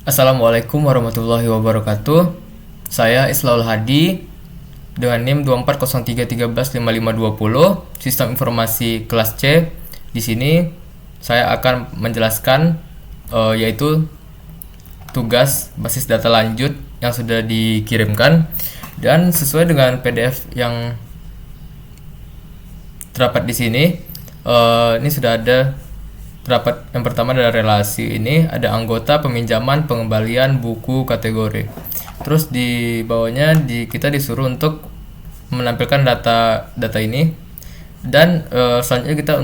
Assalamualaikum warahmatullahi wabarakatuh. Saya Islaul Hadi dengan NIM 2403135520, Sistem Informasi kelas C. Di sini saya akan menjelaskan yaitu tugas basis data lanjut yang sudah dikirimkan, dan sesuai dengan PDF yang terdapat di sini. Ini sudah ada terdapat yang pertama adalah relasi. Ini ada anggota, peminjaman, pengembalian, buku, kategori. Terus di bawahnya kita disuruh untuk menampilkan data ini, dan selanjutnya kita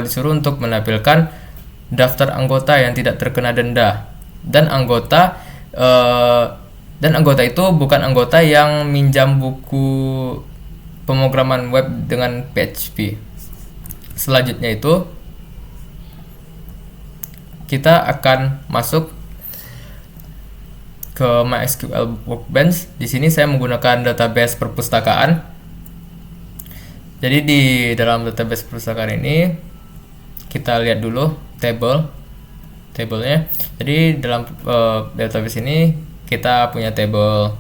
disuruh untuk menampilkan daftar anggota yang tidak terkena denda, dan anggota itu bukan anggota yang minjam buku pemrograman web dengan PHP. Selanjutnya itu kita akan masuk ke MySQL Workbench. Di sini saya menggunakan database perpustakaan. Jadi di dalam database perpustakaan ini kita lihat dulu tabelnya. Jadi dalam database ini kita punya tabel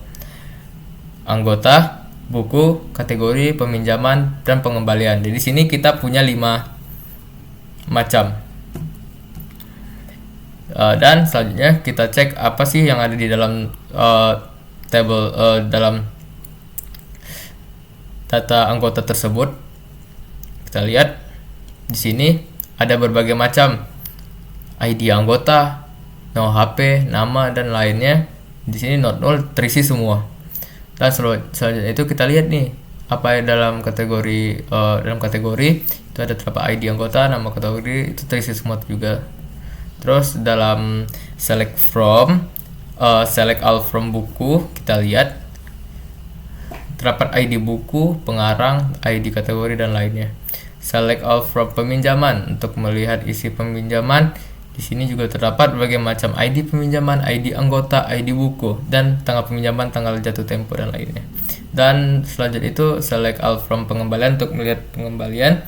anggota, buku, kategori, peminjaman, dan pengembalian. Jadi di sini kita punya 5 macam. Dan selanjutnya kita cek apa sih yang ada di dalam dalam data anggota tersebut. Kita lihat di sini ada berbagai macam ID anggota, nomor HP, nama, dan lainnya. Di sini not null terisi semua. Dan selanjutnya itu kita lihat nih apa yang dalam kategori itu ada terdapat ID anggota, nama, kategori, itu terisi semua juga. Terus dalam select all from buku, kita lihat terdapat ID buku, pengarang, ID kategori, dan lainnya. Select all from peminjaman, untuk melihat isi peminjaman. Di sini juga terdapat berbagai macam ID peminjaman, ID anggota, ID buku, dan tanggal peminjaman, tanggal jatuh tempo, dan lainnya. Dan selanjutnya itu select all from pengembalian, untuk melihat pengembalian.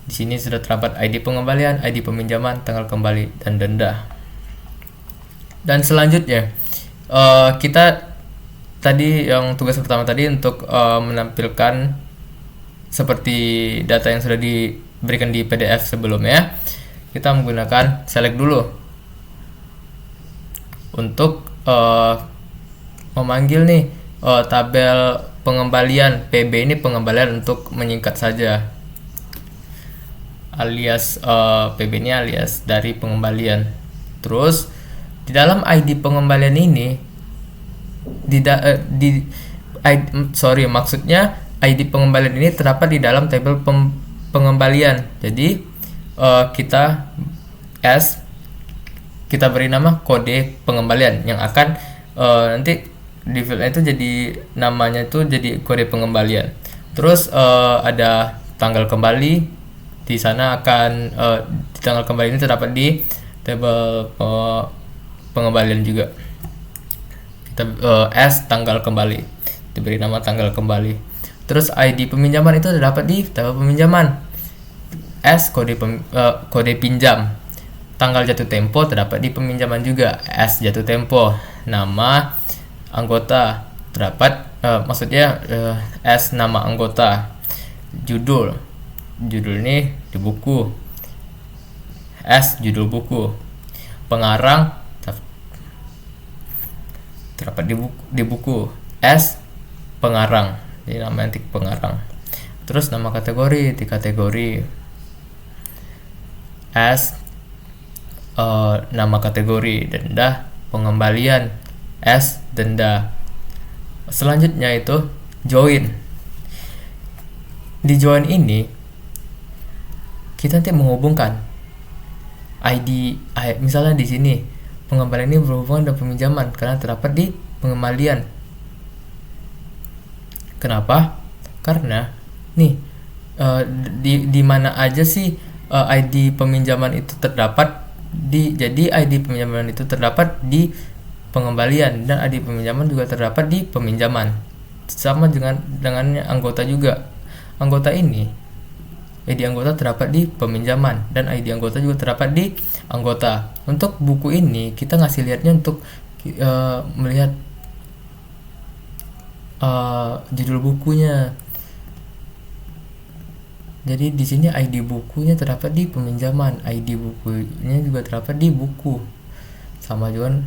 Di sini sudah terdapat ID pengembalian, ID peminjaman, tanggal kembali, dan denda. Dan selanjutnya kita tadi yang tugas pertama tadi untuk menampilkan seperti data yang sudah diberikan di PDF sebelumnya. Kita menggunakan select dulu untuk memanggil nih tabel pengembalian PB. Ini pengembalian untuk menyingkat saja, alias PB ini alias dari pengembalian. Terus di dalam ID pengembalian ini maksudnya ID pengembalian ini terdapat di dalam tabel pengembalian. Jadi kita beri nama kode pengembalian yang akan nanti di file itu jadi namanya itu jadi kode pengembalian. Terus ada tanggal kembali. Di sana akan di tanggal kembali ini terdapat di tabel pengembalian juga. Kita tanggal kembali, diberi nama tanggal kembali. Terus ID peminjaman itu terdapat di tabel peminjaman. Kode pinjam. Tanggal jatuh tempo terdapat di peminjaman juga. Jatuh tempo. Nama anggota terdapat nama anggota. Judul ini di buku, judul buku. Pengarang terdapat di buku, pengarang, jadi nama antik pengarang. Terus nama kategori di kategori, nama kategori. Denda pengembalian, denda. Selanjutnya itu join. Di join ini kita nanti menghubungkan ID, misalnya di sini pengembalian ini berhubungan dengan peminjaman karena terdapat di pengembalian. Kenapa? Karena nih di mana aja sih ID peminjaman itu terdapat jadi ID peminjaman itu terdapat di pengembalian, dan ID peminjaman juga terdapat di peminjaman. Sama dengan anggota juga. Anggota ini ID anggota terdapat di peminjaman dan ID anggota juga terdapat di anggota. Untuk buku ini kita ngasih lihatnya untuk melihat judul bukunya. Jadi di sini ID bukunya terdapat di peminjaman, ID bukunya juga terdapat di buku. Sama juga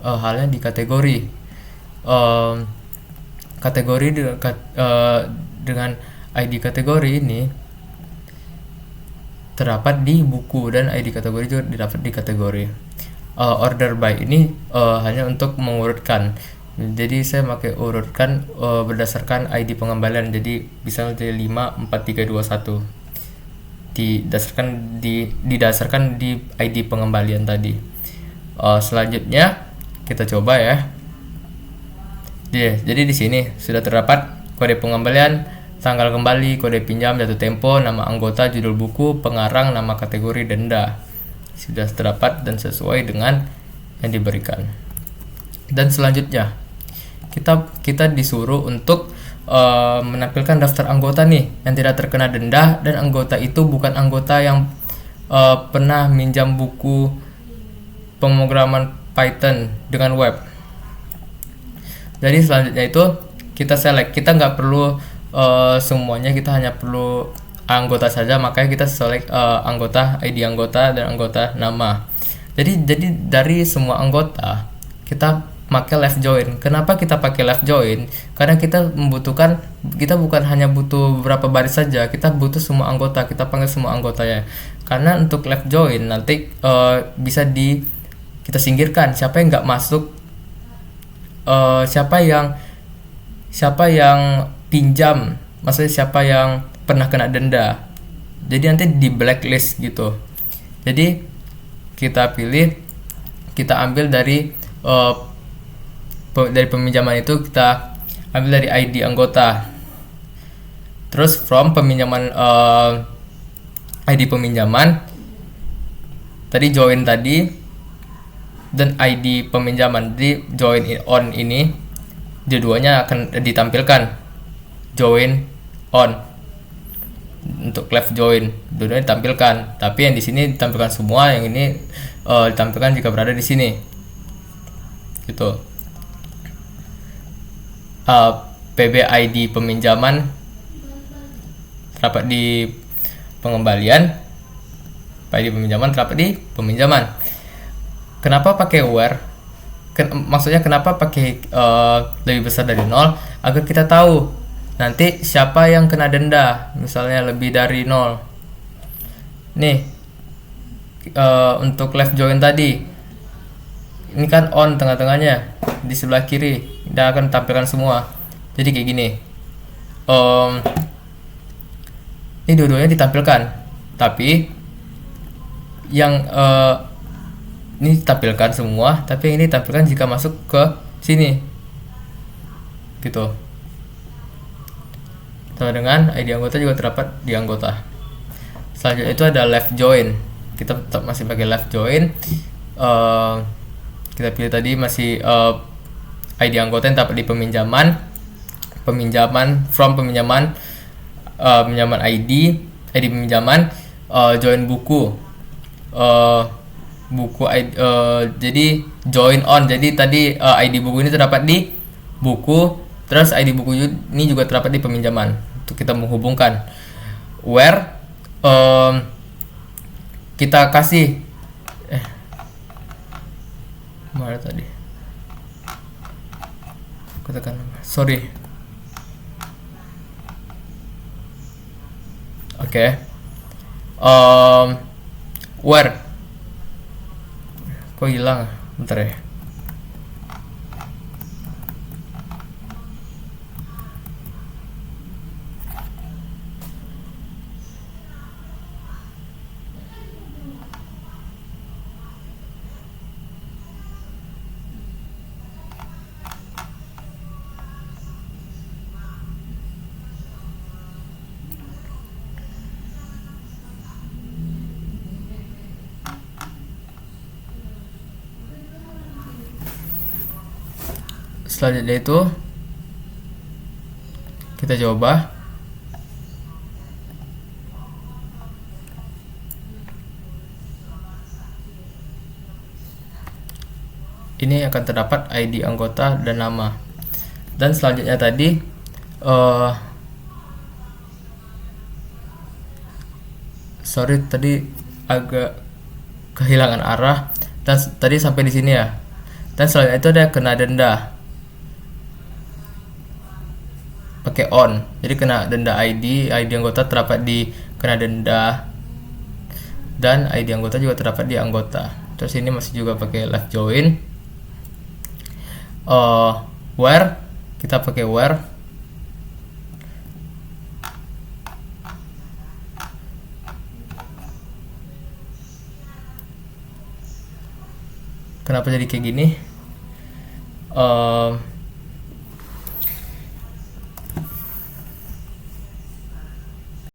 halnya di kategori. Kategori dengan ID kategori ini terdapat di buku dan ID kategori juga didapat di kategori. Order by ini hanya untuk mengurutkan. Jadi saya pakai urutkan berdasarkan ID pengembalian. Jadi bisa menjadi 5 4 3 2 1 didasarkan di ID pengembalian tadi. Selanjutnya kita coba ya. Jadi di sini sudah terdapat kode pengembalian, tanggal kembali, kode pinjam, jatuh tempo, nama anggota, judul buku, pengarang, nama kategori, denda. Sudah terdapat dan sesuai dengan yang diberikan. Dan selanjutnya kita disuruh untuk menampilkan daftar anggota nih yang tidak terkena denda, dan anggota itu bukan anggota yang pernah minjam buku pemrograman Python dengan web. Jadi selanjutnya itu kita select, kita nggak perlu semuanya, kita hanya perlu anggota saja, makanya kita select anggota, ID anggota dan anggota nama. Jadi dari semua anggota kita pakai left join. Kenapa kita pakai left join? Karena kita bukan hanya butuh beberapa baris saja, kita butuh semua anggota, kita panggil semua anggotanya. Karena untuk left join nanti bisa kita singkirkan siapa yang nggak masuk, siapa yang pinjam, maksudnya siapa yang pernah kena denda. Jadi nanti di blacklist gitu. Jadi kita ambil dari peminjaman itu, kita ambil dari ID anggota, terus from peminjaman ID peminjaman tadi, join tadi, dan ID peminjaman. Jadi join on ini dua-duanya akan ditampilkan, join on. Untuk left join dua-duanya ditampilkan, tapi yang di sini ditampilkan semua, yang ini ditampilkan jika berada di sini gitu. PB ID peminjaman terdapat di pengembalian, ID peminjaman terdapat di peminjaman. Kenapa pakai where? Maksudnya kenapa pakai lebih besar dari 0? Agar kita tahu nanti siapa yang kena denda, misalnya lebih dari 0. Nih untuk left join tadi, ini kan on tengah-tengahnya, di sebelah kiri dia akan tampilkan semua. Jadi kayak gini, ini dua-duanya ditampilkan, tapi yang ini ditampilkan semua, tapi ini ditampilkan jika masuk ke sini gitu. Sama dengan ID anggota juga terdapat di anggota. Selanjutnya itu ada left join. Kita tetap masih pakai left join. Kita pilih tadi masih ID anggota yang terdapat di peminjaman, from peminjaman, pinjaman ID peminjaman, join buku, jadi join on. Jadi tadi ID buku ini terdapat di buku, terus ID buku ini juga terdapat di peminjaman. Untuk kita menghubungkan where kita kasih mana tadi, katakan sorry. Oke. Where kok hilang, bentar ya. Selanjutnya itu kita coba ini akan terdapat ID anggota dan nama. Dan selanjutnya tadi tadi agak kehilangan arah, dan tadi sampai di sini ya. Dan selanjutnya itu ada kena denda pakai on. Jadi kena denda ID anggota terdapat di kena denda, dan ID anggota juga terdapat di anggota. Terus ini masih juga pakai left join. Where kita pakai where. Kenapa jadi kayak gini?